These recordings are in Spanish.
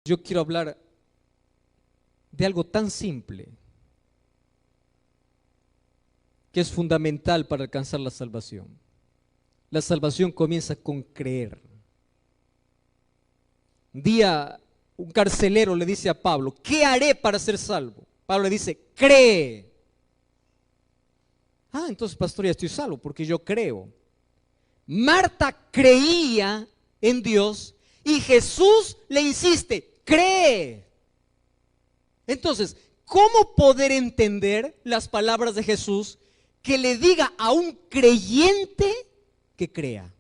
Yo quiero hablar de algo tan simple que es fundamental para alcanzar la salvación. La salvación comienza con creer. Un día un carcelero le dice a Pablo: ¿qué haré para ser salvo? Pablo le dice: cree. Ah, entonces, pastor, ya estoy salvo porque yo creo. Marta creía en Dios y Jesús le insiste: cree. Entonces, ¿cómo poder entender las palabras de Jesús que le diga a un creyente que crea?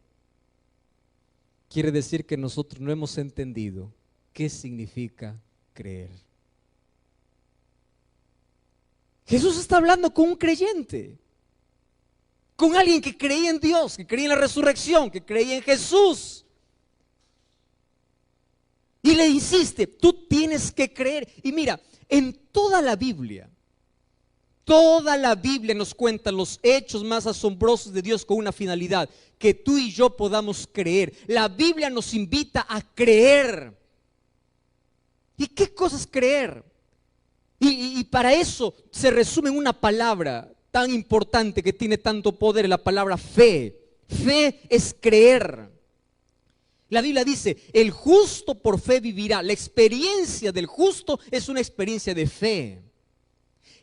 Quiere decir que nosotros no hemos entendido qué significa creer. Jesús está hablando con un creyente, con alguien que creía en Dios, que creía en la resurrección, que creía en Jesús. Y le insiste: tú tienes que creer. Y mira, en toda la Biblia nos cuenta los hechos más asombrosos de Dios con una finalidad: que tú y yo podamos creer. La Biblia nos invita a creer. ¿Y qué cosa es creer? Y para eso se resume en una palabra tan importante que tiene tanto poder, la palabra fe. Fe es creer. La Biblia dice: el justo por fe vivirá. La experiencia del justo es una experiencia de fe.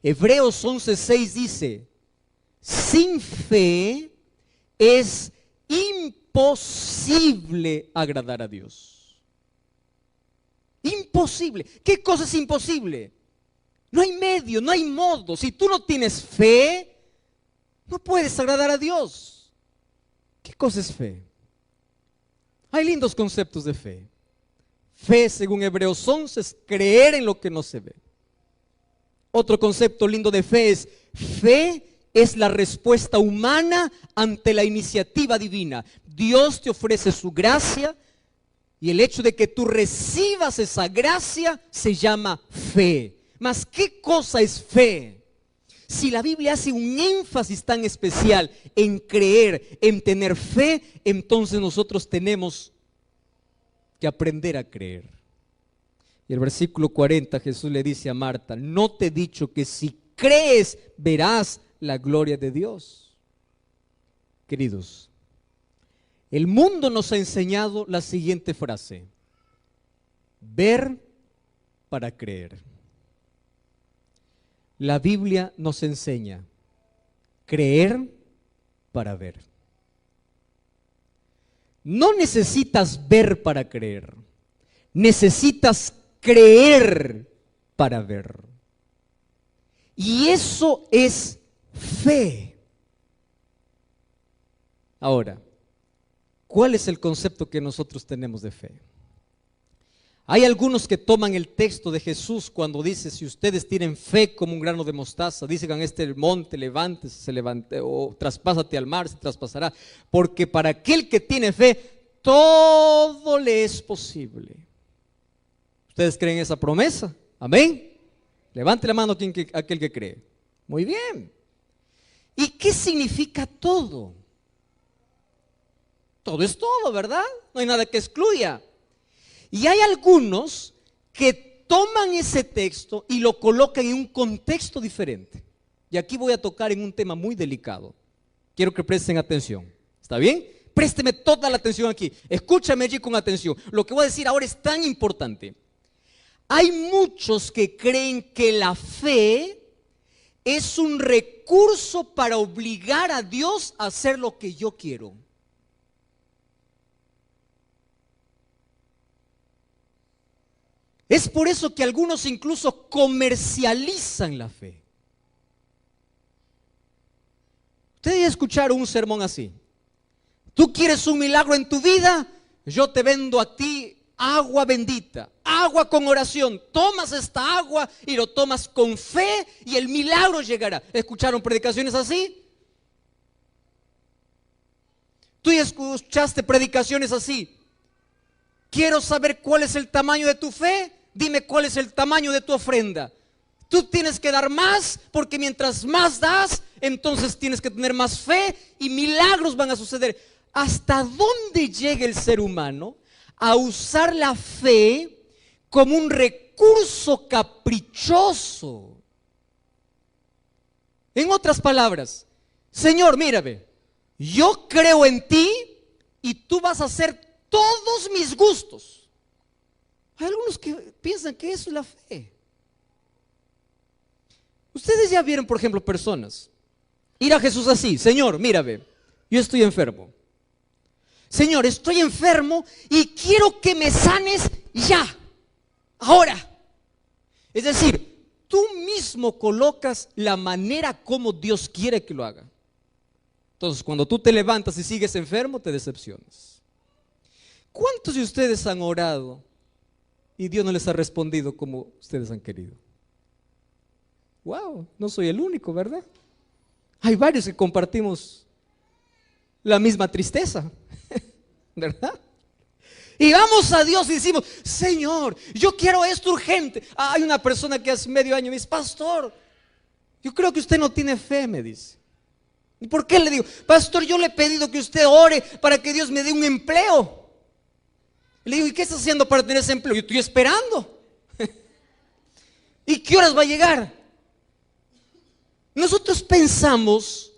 Hebreos 11:6 dice: sin fe es imposible agradar a Dios. Imposible. ¿Qué cosa es imposible? No hay medio, no hay modo. Si tú no tienes fe, no puedes agradar a Dios. ¿Qué cosa es fe? Hay lindos conceptos de fe. Fe, según Hebreos 11, es creer en lo que no se ve. Otro concepto lindo de fe es la respuesta humana ante la iniciativa divina. Dios te ofrece su gracia y el hecho de que tú recibas esa gracia se llama fe. Mas, ¿qué cosa es fe? Si la Biblia hace un énfasis tan especial en creer, en tener fe, entonces nosotros tenemos que aprender a creer. Y el versículo 40, Jesús le dice a Marta: ¿no te he dicho que si crees verás la gloria de Dios? Queridos, el mundo nos ha enseñado la siguiente frase: ver para creer. La Biblia nos enseña: creer para ver. No necesitas ver para creer, necesitas creer para ver. Y eso es fe. Ahora, ¿cuál es el concepto que nosotros tenemos de fe? Hay algunos que toman el texto de Jesús cuando dice: si ustedes tienen fe como un grano de mostaza, dicen a este monte: levántese, se levante, o traspásate al mar, se traspasará. Porque para aquel que tiene fe, todo le es posible. ¿Ustedes creen esa promesa? Amén. Levante la mano aquel que cree. Muy bien. ¿Y qué significa todo? Todo es todo, ¿verdad? No hay nada que excluya. Y hay algunos que toman ese texto y lo colocan en un contexto diferente. Y aquí voy a tocar en un tema muy delicado. Quiero que presten atención. ¿Está bien? Présteme toda la atención aquí. Escúchame allí con atención. Lo que voy a decir ahora es tan importante. Hay muchos que creen que la fe es un recurso para obligar a Dios a hacer lo que yo quiero. Es por eso que algunos incluso comercializan la fe. Ustedes ya escucharon un sermón así: ¿tú quieres un milagro en tu vida? Yo te vendo a ti agua bendita, agua con oración. Tomas esta agua y lo tomas con fe y el milagro llegará. ¿Escucharon predicaciones así? ¿Tú ya escuchaste predicaciones así? Quiero saber cuál es el tamaño de tu fe. Dime cuál es el tamaño de tu ofrenda. Tú tienes que dar más, porque mientras más das, entonces tienes que tener más fe y milagros van a suceder. ¿Hasta dónde llega el ser humano a usar la fe como un recurso caprichoso. En otras palabras, Señor, mírame, yo creo en ti y tú vas a hacer todos mis gustos. Hay algunos que piensan que eso es la fe. Ustedes ya vieron, por ejemplo, personas ir a Jesús así: Señor, mírame, yo estoy enfermo. Señor, estoy enfermo y quiero que me sanes ya, ahora. Es decir, tú mismo colocas la manera como Dios quiere que lo haga. Entonces, cuando tú te levantas y sigues enfermo, te decepcionas. ¿Cuántos de ustedes han orado y Dios no les ha respondido como ustedes han querido? Wow, no soy el único, ¿verdad? Hay varios que compartimos la misma tristeza, ¿verdad? Y vamos a Dios y decimos: Señor, yo quiero esto urgente. Hay una persona que hace medio año me dice: pastor, yo creo que usted no tiene fe, me dice. ¿Y por qué? Le digo: pastor, yo le he pedido que usted ore para que Dios me dé un empleo. Le digo: ¿y qué está haciendo para tener ese empleo? Yo estoy esperando. ¿Y qué horas va a llegar? Nosotros pensamos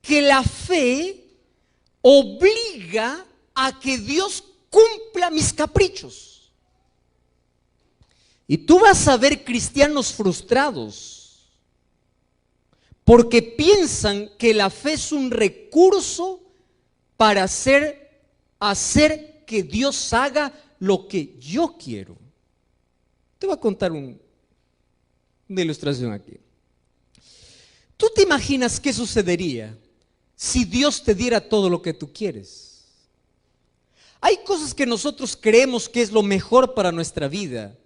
que la fe obliga a que Dios cumpla mis caprichos. Y tú vas a ver cristianos frustrados porque piensan que la fe es un recurso para hacer que Dios haga lo que yo quiero. Te voy a contar una ilustración aquí. ¿Tú te imaginas qué sucedería si Dios te diera todo lo que tú quieres? Hay cosas que nosotros creemos que es lo mejor para nuestra vida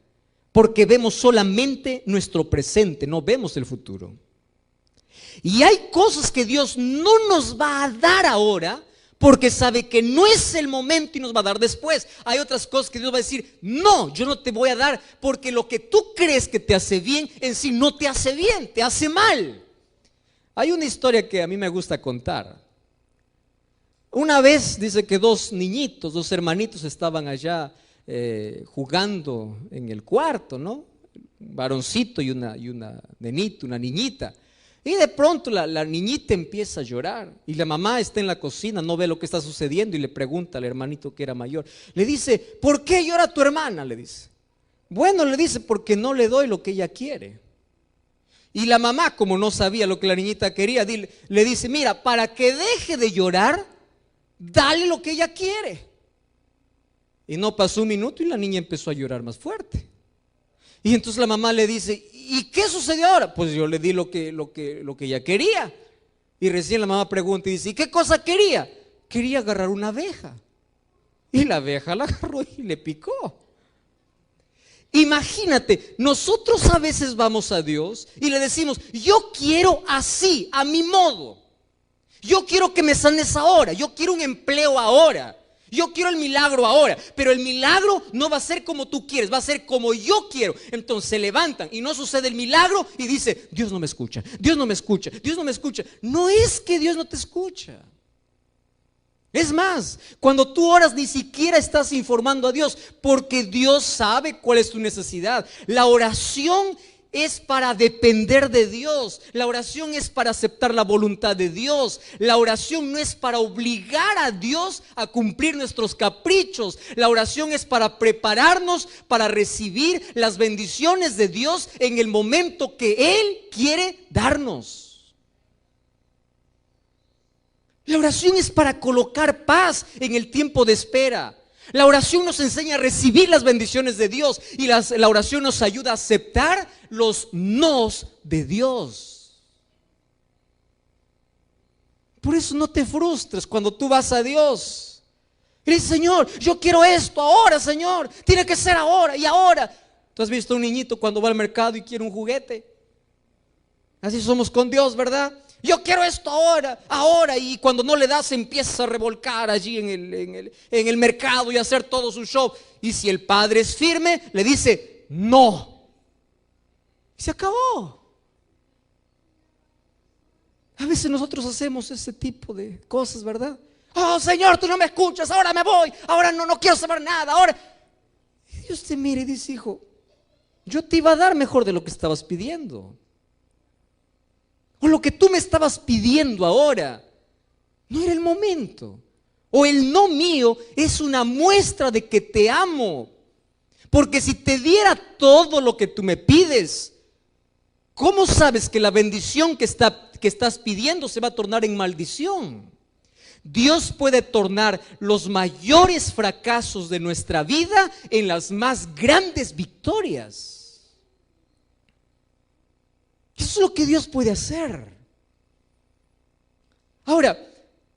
porque vemos solamente nuestro presente, no vemos el futuro. Y hay cosas que Dios no nos va a dar ahora porque sabe que no es el momento y nos va a dar después. Hay otras cosas que Dios va a decir: no, yo no te voy a dar, porque lo que tú crees que te hace bien en sí no te hace bien, te hace mal. Hay una historia que a mí me gusta contar. Una vez dice que dos hermanitos estaban allá jugando en el cuarto, ¿no? Un varoncito y una nenita, una niñita. Y de pronto la niñita empieza a llorar y la mamá está en la cocina, no ve lo que está sucediendo y le pregunta al hermanito que era mayor. Le dice: ¿por qué llora tu hermana? Le dice. Bueno, le dice: porque no le doy lo que ella quiere. Y la mamá, como no sabía lo que la niñita quería, le dice: mira, para que deje de llorar, dale lo que ella quiere. Y no pasó un minuto y la niña empezó a llorar más fuerte. Y entonces la mamá le dice: ¿y qué sucedió ahora? Pues yo le di lo que ella quería. Y recién la mamá pregunta y dice: ¿y qué cosa quería? Quería agarrar una abeja. Y la abeja la agarró y le picó. Imagínate, nosotros a veces vamos a Dios y le decimos: yo quiero así, a mi modo. Yo quiero que me sanes ahora, yo quiero un empleo ahora, yo quiero el milagro ahora. Pero el milagro no va a ser como tú quieres, va a ser como yo quiero. Entonces se levantan y no sucede el milagro y dice: Dios no me escucha, Dios no me escucha, Dios no me escucha. No es que Dios no te escucha. Es más, cuando tú oras ni siquiera estás informando a Dios, porque Dios sabe cuál es tu necesidad. La oración es para depender de Dios. La oración es para aceptar la voluntad de Dios. La oración no es para obligar a Dios a cumplir nuestros caprichos. La oración es para prepararnos para recibir las bendiciones de Dios en el momento que Él quiere darnos. La oración es para colocar paz en el tiempo de espera. La oración nos enseña a recibir las bendiciones de Dios y la oración nos ayuda a aceptar los nos de Dios. Por eso no te frustres cuando tú vas a Dios y dices: Señor, yo quiero esto ahora, Señor, tiene que ser ahora y ahora. ¿Tú has visto a un niñito cuando va al mercado y quiere un juguete? Así somos con Dios, ¿verdad? Yo quiero esto ahora, y cuando no le das empieza a revolcar allí en el mercado y a hacer todo su show. Y si el padre es firme, le dice: no. Y se acabó. A veces nosotros hacemos ese tipo de cosas, ¿verdad? Oh, Señor, tú no me escuchas, ahora me voy, ahora no quiero saber nada, ahora. Y Dios te mira y dice, hijo, yo te iba a dar mejor de lo que estabas pidiendo. O lo que tú me estabas pidiendo ahora, no era el momento. O el no mío es una muestra de que te amo. Porque si te diera todo lo que tú me pides, ¿cómo sabes que la bendición que estás pidiendo se va a tornar en maldición? Dios puede tornar los mayores fracasos de nuestra vida en las más grandes victorias. Eso es lo que Dios puede hacer. Ahora,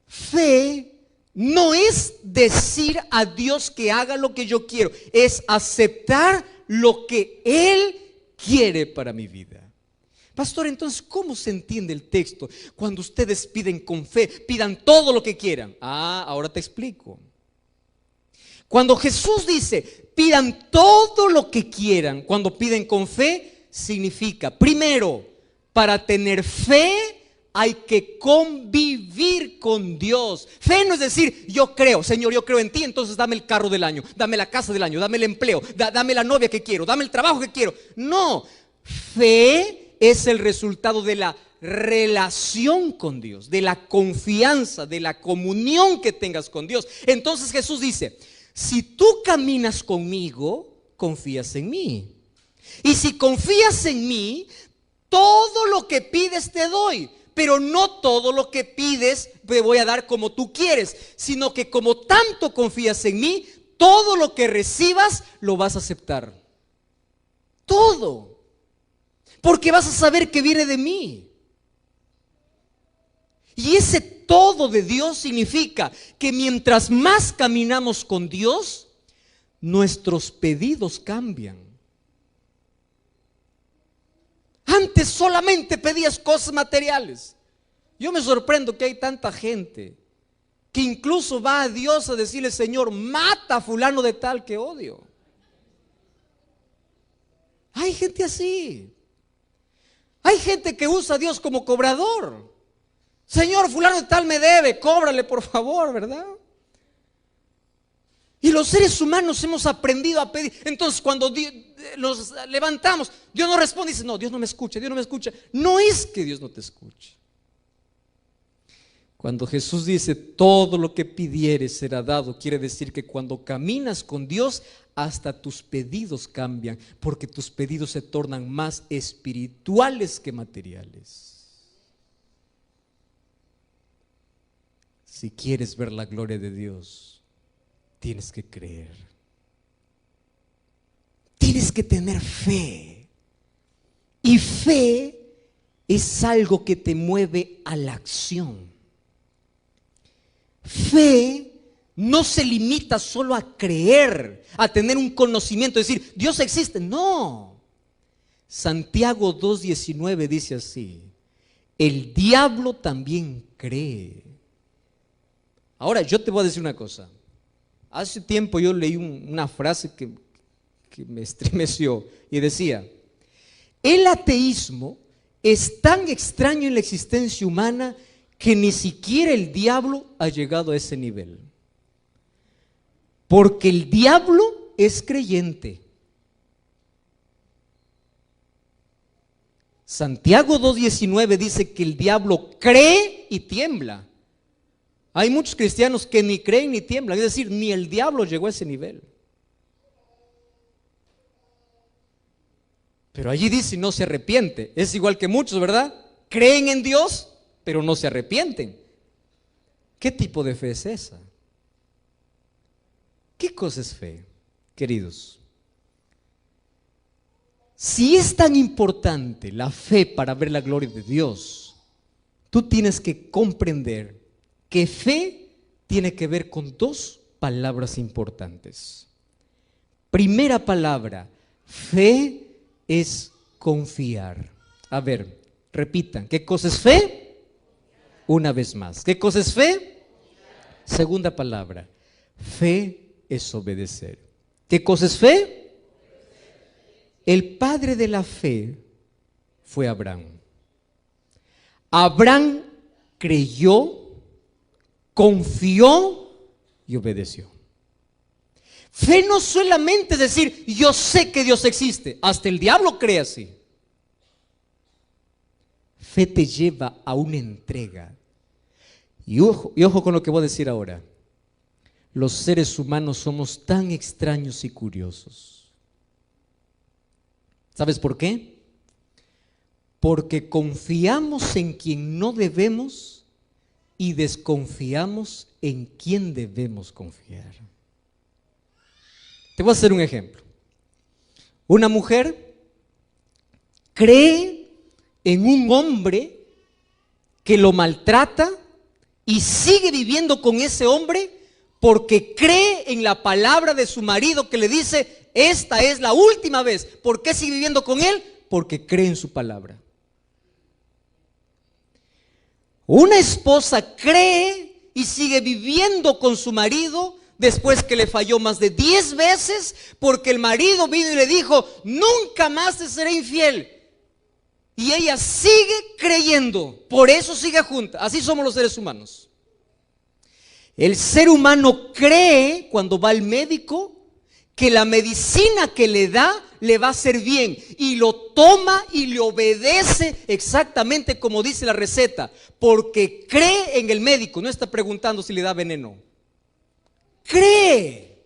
fe no es decir a Dios que haga lo que yo quiero, es aceptar lo que Él quiere para mi vida. Pastor, entonces, ¿cómo se entiende el texto? Cuando ustedes piden con fe, pidan todo lo que quieran. Ahora te explico. Cuando Jesús dice, pidan todo lo que quieran, cuando piden con fe, significa, primero, para tener fe, hay que convivir con Dios. Fe no es decir, yo creo, Señor, yo creo en ti, entonces dame el carro del año, dame la casa del año, dame el empleo, dame la novia que quiero, dame el trabajo que quiero. No, fe es el resultado de la relación con Dios, de la confianza, de la comunión que tengas con Dios. Entonces Jesús dice, si tú caminas conmigo, confías en mí. Y si confías en mí, todo lo que pides te doy. Pero no todo lo que pides te voy a dar como tú quieres, sino que como tanto confías en mí, todo lo que recibas lo vas a aceptar. Todo. Porque vas a saber que viene de mí. Y ese todo de Dios significa que mientras más caminamos con Dios, nuestros pedidos cambian. Antes solamente pedías cosas materiales. Yo me sorprendo que hay tanta gente que incluso va a Dios a decirle, Señor, mata a fulano de tal que odio. Hay gente así. Hay gente que usa a Dios como cobrador. Señor, fulano de tal me debe, cóbrale por favor, ¿verdad? Y los seres humanos hemos aprendido a pedir. Entonces cuando nos levantamos, Dios no responde y dice, no, Dios no me escucha, Dios no me escucha. No es que Dios no te escuche. Cuando Jesús dice, todo lo que pidieres será dado, quiere decir que cuando caminas con Dios, hasta tus pedidos cambian, porque tus pedidos se tornan más espirituales que materiales. Si quieres ver la gloria de Dios, tienes que creer. Tienes que tener fe. Y fe es algo que te mueve a la acción. Fe no se limita solo a creer, a tener un conocimiento, decir, Dios existe. No. Santiago 2:19 dice así, el diablo también cree. Ahora yo te voy a decir una cosa. Hace tiempo yo leí una frase que me estremeció y decía, el ateísmo es tan extraño en la existencia humana que ni siquiera el diablo ha llegado a ese nivel. Porque el diablo es creyente. Santiago 2:19 dice que el diablo cree y tiembla. Hay muchos cristianos que ni creen ni tiemblan, es decir, ni el diablo llegó a ese nivel. Pero allí dice no se arrepiente. Es igual que muchos, ¿verdad? Creen en Dios, pero no se arrepienten. ¿Qué tipo de fe es esa? ¿Qué cosa es fe, queridos? Si es tan importante la fe para ver la gloria de Dios, tú tienes que comprender que fe tiene que ver con dos palabras importantes. Primera palabra, fe es confiar. A ver, repitan, ¿qué cosa es fe? Una vez más, ¿qué cosa es fe? Segunda palabra, fe es obedecer. ¿Qué cosa es fe? El padre de la fe fue Abraham. Abraham creyó, confió y obedeció. Fe no solamente es decir, yo sé que Dios existe. Hasta el diablo cree así. Fe te lleva a una entrega. Y ojo con lo que voy a decir ahora. Los seres humanos somos tan extraños y curiosos. ¿Sabes por qué? Porque confiamos en quien no debemos y desconfiamos en quien debemos confiar. Te voy a hacer un ejemplo. Una mujer cree en un hombre que lo maltrata y sigue viviendo con ese hombre porque cree en la palabra de su marido que le dice, esta es la última vez. ¿Por qué sigue viviendo con él? Porque cree en su palabra. Una esposa cree y sigue viviendo con su marido después que le falló más de 10 veces porque el marido vino y le dijo, nunca más te seré infiel. Y ella sigue creyendo, por eso sigue junta. Así somos los seres humanos. El ser humano cree cuando va al médico que la medicina que le da le va a hacer bien y lo toma y le obedece exactamente como dice la receta, porque cree en el médico, no está preguntando si le da veneno. Cree.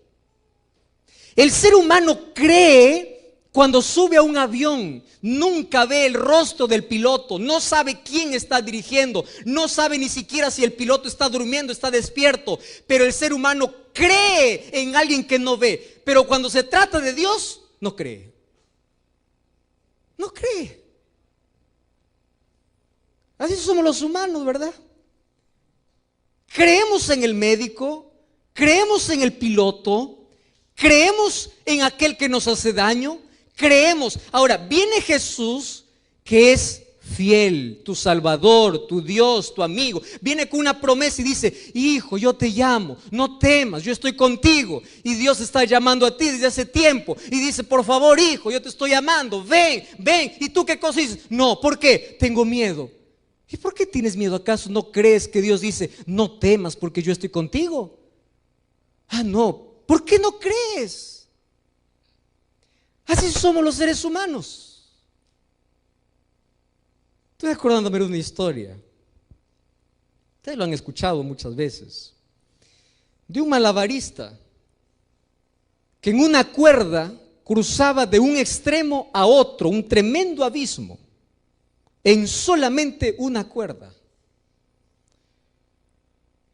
El ser humano cree cuando sube a un avión, nunca ve el rostro del piloto, no sabe quién está dirigiendo, no sabe ni siquiera si el piloto está durmiendo, está despierto, pero el ser humano cree en alguien que no ve, pero cuando se trata de Dios, no cree. No cree. Así somos los humanos, ¿verdad? Creemos en el médico, creemos en el piloto, creemos en aquel que nos hace daño, creemos. Ahora, viene Jesús que es fiel, tu Salvador, tu Dios, tu amigo. Viene con una promesa y dice, hijo, yo te llamo, no temas, yo estoy contigo. Y Dios está llamando a ti desde hace tiempo. Y dice, por favor, hijo, yo te estoy llamando, ven, ven. ¿Y tú qué cosa dices? No, ¿por qué? Tengo miedo. ¿Y por qué tienes miedo? ¿Acaso no crees que Dios dice, no temas porque yo estoy contigo? Ah, no, ¿por qué no crees? Así somos los seres humanos. Estoy acordándome de una historia. Ustedes lo han escuchado muchas veces. De un malabarista que en una cuerda cruzaba de un extremo a otro, un tremendo abismo, en solamente una cuerda.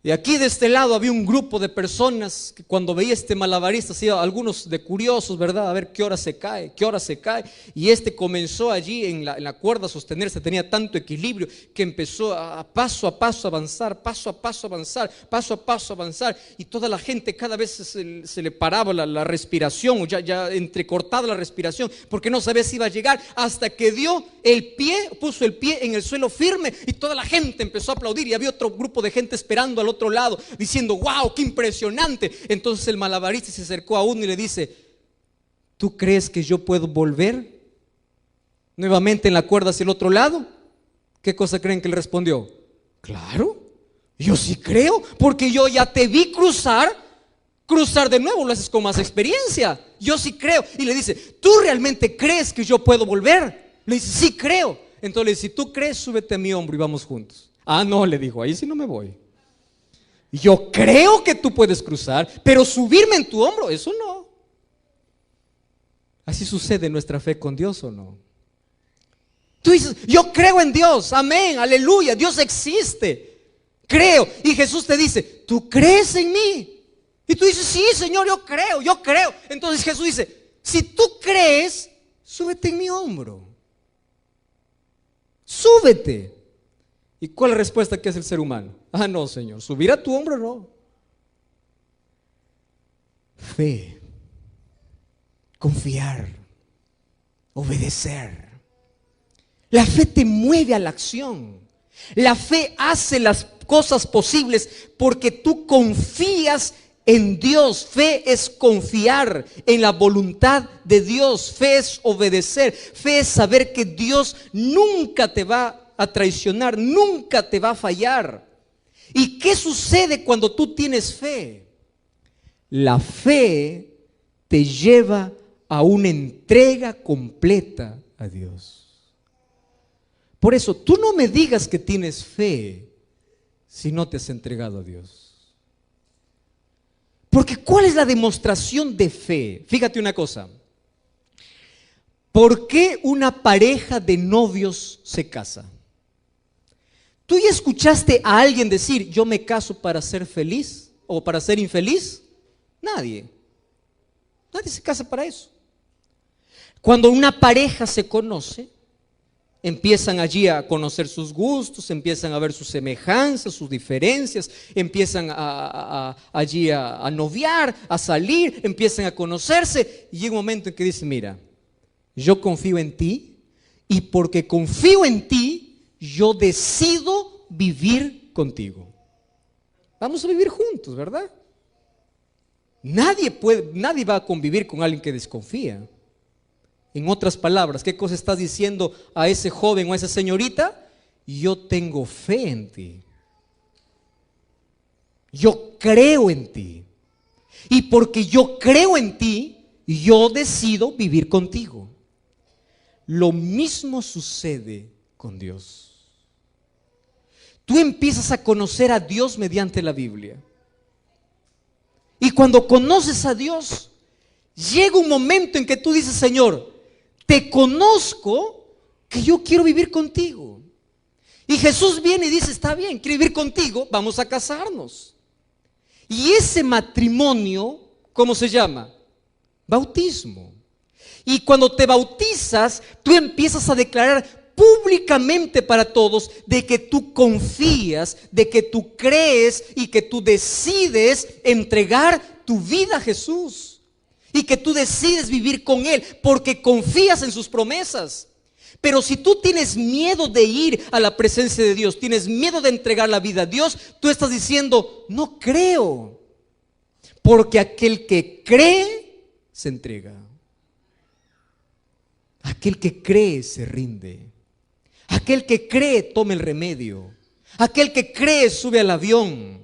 Y aquí de este lado había un grupo de personas que cuando veía este malabarista, así, algunos de curiosos, ¿verdad? A ver qué hora se cae, qué hora se cae. Y este comenzó allí en la cuerda a sostenerse, tenía tanto equilibrio que empezó a paso avanzar, paso a paso avanzar, paso a paso avanzar. Y toda la gente cada vez se le paraba la respiración, ya entrecortada la respiración, porque no sabía si iba a llegar, hasta que dio el pie, puso el pie en el suelo firme y toda la gente empezó a aplaudir. Y había otro grupo de gente esperando al otro lado, diciendo, wow, qué impresionante. Entonces el malabarista se acercó a uno y le dice, ¿tú crees que yo puedo volver nuevamente en la cuerda hacia el otro lado? ¿Qué cosa creen que le respondió? Claro, yo sí creo, porque yo ya te vi cruzar de nuevo, lo haces con más experiencia. Yo sí creo. Y le dice, ¿tú realmente crees que yo puedo volver? Le dice, sí creo. Entonces le dice, si tú crees, súbete a mi hombro y vamos juntos. Ah, no, le dijo, ahí sí no me voy. Yo creo que tú puedes cruzar, pero subirme en tu hombro, eso no. Así sucede nuestra fe con Dios, ¿o no? Tú dices, yo creo en Dios, amén, aleluya, Dios existe, creo. Y Jesús te dice, ¿tú crees en mí? Y tú dices, sí, Señor, yo creo. Entonces Jesús dice, si tú crees, súbete en mi hombro. Súbete. ¿Y cuál es la respuesta que hace el ser humano? Ah, no, Señor, subir a tu hombro no. Fe, confiar, obedecer. La fe te mueve a la acción. La fe hace las cosas posibles porque tú confías en Dios. Fe es confiar en la voluntad de Dios. Fe es obedecer. Fe es saber que Dios nunca te va a traicionar, nunca te va a fallar. ¿Y qué sucede cuando tú tienes fe? La fe te lleva a una entrega completa a Dios. Por eso, tú no me digas que tienes fe si no te has entregado a Dios. Porque ¿cuál es la demostración de fe? Fíjate una cosa. ¿Por qué una pareja de novios se casa? ¿Tú ya escuchaste a alguien decir, yo me caso para ser feliz o para ser infeliz? Nadie. Nadie se casa para eso. Cuando una pareja se conoce, empiezan allí a conocer sus gustos, empiezan a ver sus semejanzas, sus diferencias, empiezan allí a noviar, a salir, empiezan a conocerse y llega un momento en que dicen, mira, yo confío en ti y porque confío en ti, yo decido vivir contigo. Vamos a vivir juntos, ¿verdad? Nadie va a convivir con alguien que desconfía. En otras palabras, ¿qué cosa estás diciendo a ese joven o a esa señorita? Yo tengo fe en ti. Yo creo en ti. Y porque yo creo en ti, yo decido vivir contigo. Lo mismo sucede con Dios. Tú empiezas a conocer a Dios mediante la Biblia. Y cuando conoces a Dios, llega un momento en que tú dices, Señor, te conozco que yo quiero vivir contigo. Y Jesús viene y dice, está bien, quiero vivir contigo, vamos a casarnos. Y ese matrimonio, ¿cómo se llama? Bautismo. Y cuando te bautizas, tú empiezas a declarar públicamente para todos de que tú confías, de que tú crees y que tú decides entregar tu vida a Jesús. Y que tú decides vivir con Él porque confías en sus promesas. Pero si tú tienes miedo de ir a la presencia de Dios, tienes miedo de entregar la vida a Dios, tú estás diciendo, no creo. Porque aquel que cree, se entrega. Aquel que cree, se rinde. Aquel que cree, toma el remedio. Aquel que cree, sube al avión.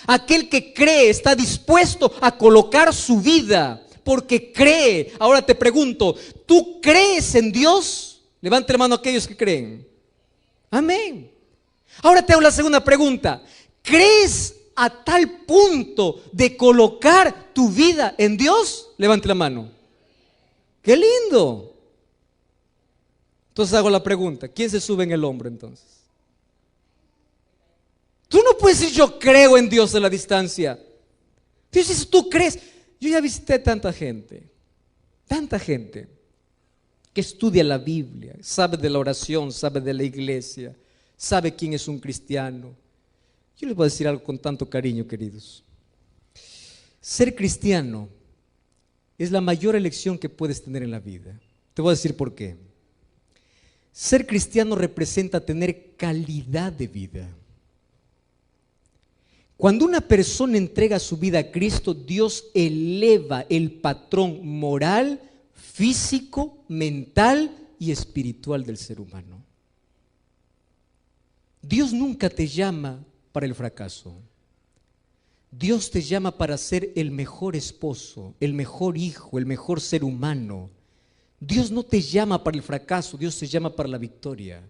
Aquel que cree, está dispuesto a colocar su vida porque cree. Ahora te pregunto, ¿tú crees en Dios? Levante la mano a aquellos que creen. Amén. Ahora te hago la segunda pregunta. ¿Crees a tal punto de colocar tu vida en Dios? Levante la mano. ¡Qué lindo! Entonces hago la pregunta, ¿quién se sube en el hombro entonces? Tú no puedes decir yo creo en Dios a la distancia. Dios dice, tú crees. Yo ya visité tanta gente que estudia la Biblia, sabe de la oración, sabe de la iglesia, sabe quién es un cristiano. Yo les voy a decir algo con tanto cariño, queridos. Ser cristiano es la mayor elección que puedes tener en la vida. Te voy a decir por qué. Ser cristiano representa tener calidad de vida. Cuando una persona entrega su vida a Cristo, Dios eleva el patrón moral, físico, mental y espiritual del ser humano. Dios nunca te llama para el fracaso. Dios te llama para ser el mejor esposo, el mejor hijo, el mejor ser humano. Dios no te llama para el fracaso, Dios te llama para la victoria.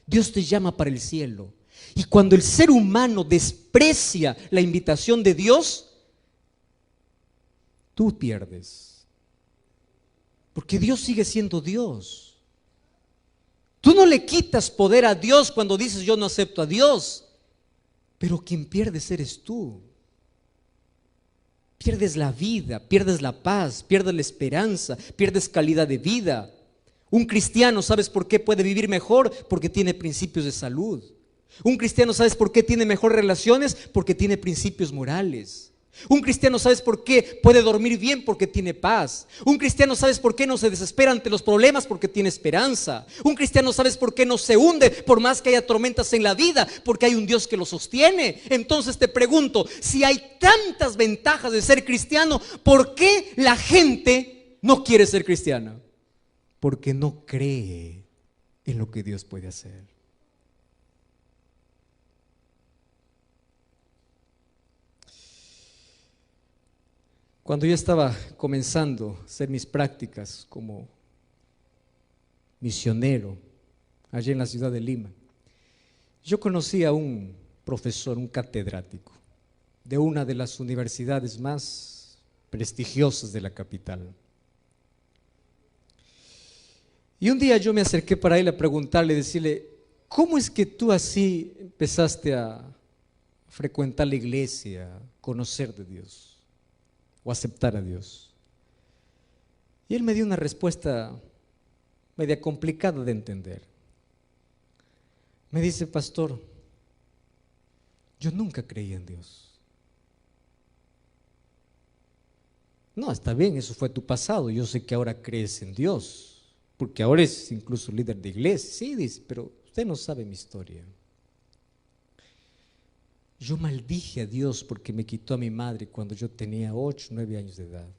Dios te llama para el cielo. Y cuando el ser humano desprecia la invitación de Dios, tú pierdes. Porque Dios sigue siendo Dios. Tú no le quitas poder a Dios cuando dices yo no acepto a Dios. Pero quien pierdes eres tú. Pierdes la vida, pierdes la paz, pierdes la esperanza, pierdes calidad de vida. Un cristiano, ¿sabes por qué puede vivir mejor? Porque tiene principios de salud. Un cristiano, ¿sabes por qué tiene mejores relaciones? Porque tiene principios morales. Un cristiano, ¿sabes por qué puede dormir bien? Porque tiene paz. Un cristiano, ¿sabes por qué no se desespera ante los problemas? Porque tiene esperanza. Un cristiano, ¿sabes por qué no se hunde por más que haya tormentas en la vida? Porque hay un Dios que lo sostiene. Entonces te pregunto, si hay tantas ventajas de ser cristiano, ¿por qué la gente no quiere ser cristiana? Porque no cree en lo que Dios puede hacer. Cuando yo estaba comenzando a hacer mis prácticas como misionero allí en la ciudad de Lima, yo conocí a un profesor, un catedrático de una de las universidades más prestigiosas de la capital. Y un día yo me acerqué para él a preguntarle, decirle: ¿cómo es que tú así empezaste a frecuentar la iglesia, a conocer de Dios o aceptar a Dios? Y él me dio una respuesta media complicada de entender. Me dice: pastor, yo nunca creí en Dios. No, está bien, eso fue tu pasado, yo sé que ahora crees en Dios, porque ahora es incluso líder de iglesia. Sí, dice, pero usted no sabe mi historia. Yo maldije a Dios porque me quitó a mi madre cuando yo tenía 8, 9 años de edad.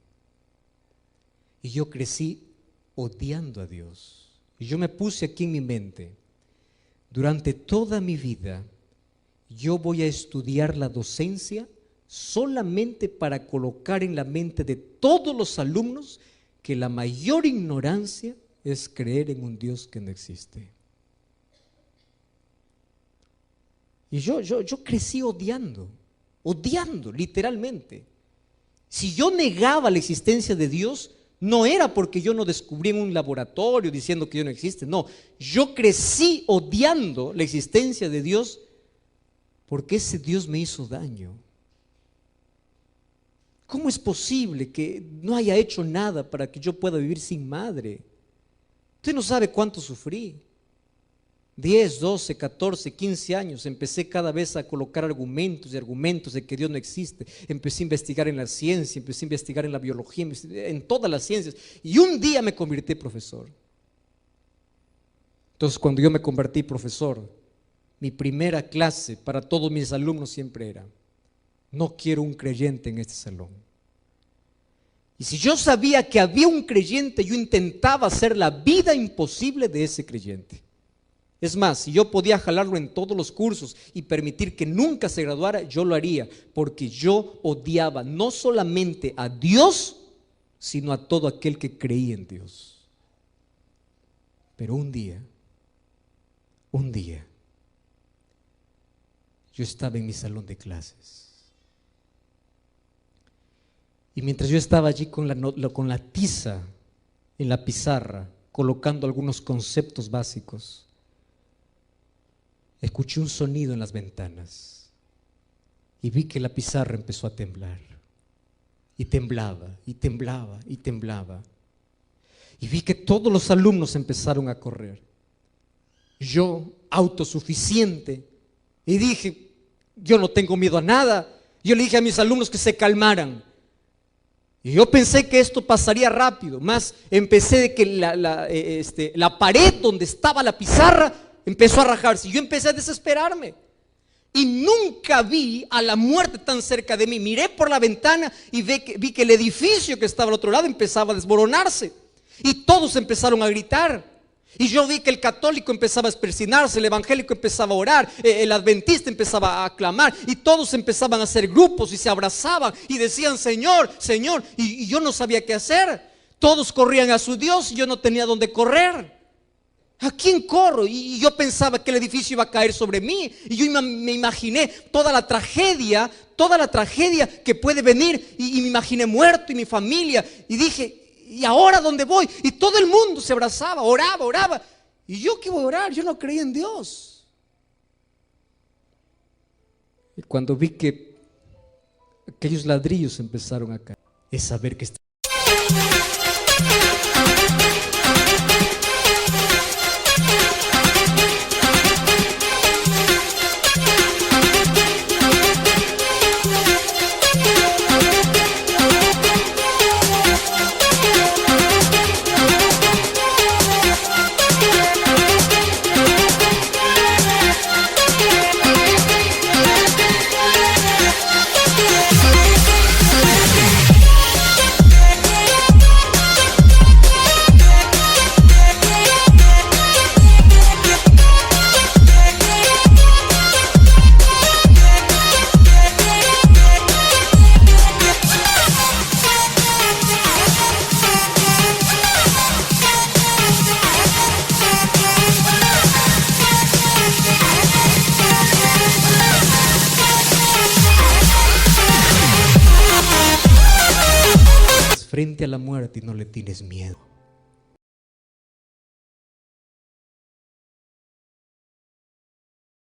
Y yo crecí odiando a Dios. Y yo me puse aquí en mi mente: durante toda mi vida yo voy a estudiar la docencia solamente para colocar en la mente de todos los alumnos que la mayor ignorancia es creer en un Dios que no existe. Y yo crecí odiando literalmente. Si yo negaba la existencia de Dios, no era porque yo no descubrí en un laboratorio diciendo que Dios no existe, no, yo crecí odiando la existencia de Dios porque ese Dios me hizo daño. ¿Cómo es posible que no haya hecho nada para que yo pueda vivir sin madre? Usted no sabe cuánto sufrí. 10, 12, 14, 15 años empecé cada vez a colocar argumentos y argumentos de que Dios no existe. Empecé a investigar en la ciencia, empecé a investigar en la biología, en todas las ciencias, y un día me convertí en profesor. Entonces, cuando yo me convertí en profesor, mi primera clase para todos mis alumnos siempre era: no quiero un creyente en este salón. Y si yo sabía que había un creyente, yo intentaba hacer la vida imposible de ese creyente. Es más, si yo podía jalarlo en todos los cursos y permitir que nunca se graduara, yo lo haría, porque yo odiaba no solamente a Dios, sino a todo aquel que creía en Dios. Pero un día, yo estaba en mi salón de clases. Y mientras yo estaba allí con la tiza en la pizarra, colocando algunos conceptos básicos, escuché un sonido en las ventanas y vi que la pizarra empezó a temblar. Y temblaba, y temblaba, y temblaba. Y vi que todos los alumnos empezaron a correr. Yo, autosuficiente, y dije: yo no tengo miedo a nada. Yo le dije a mis alumnos que se calmaran. Y yo pensé que esto pasaría rápido, más empecé de que la pared donde estaba la pizarra empezó a rajarse. Y yo empecé a desesperarme. Y nunca vi a la muerte tan cerca de mí. Miré por la ventana y vi que el edificio que estaba al otro lado empezaba a desmoronarse. Y todos empezaron a gritar. Y yo vi que el católico empezaba a persinarse, el evangélico empezaba a orar, el adventista empezaba a clamar, y todos empezaban a hacer grupos y se abrazaban y decían: Señor, Señor. Y yo no sabía qué hacer. Todos corrían a su Dios y yo no tenía dónde correr. ¿A quién corro? Y yo pensaba que el edificio iba a caer sobre mí. Y yo me imaginé toda la tragedia que puede venir. Y me imaginé muerto y mi familia. Y dije: ¿y ahora dónde voy? Y todo el mundo se abrazaba, oraba. ¿Y yo qué voy a orar? Yo no creía en Dios. Y cuando vi que aquellos ladrillos empezaron a caer, es saber que frente a la muerte y no le tienes miedo.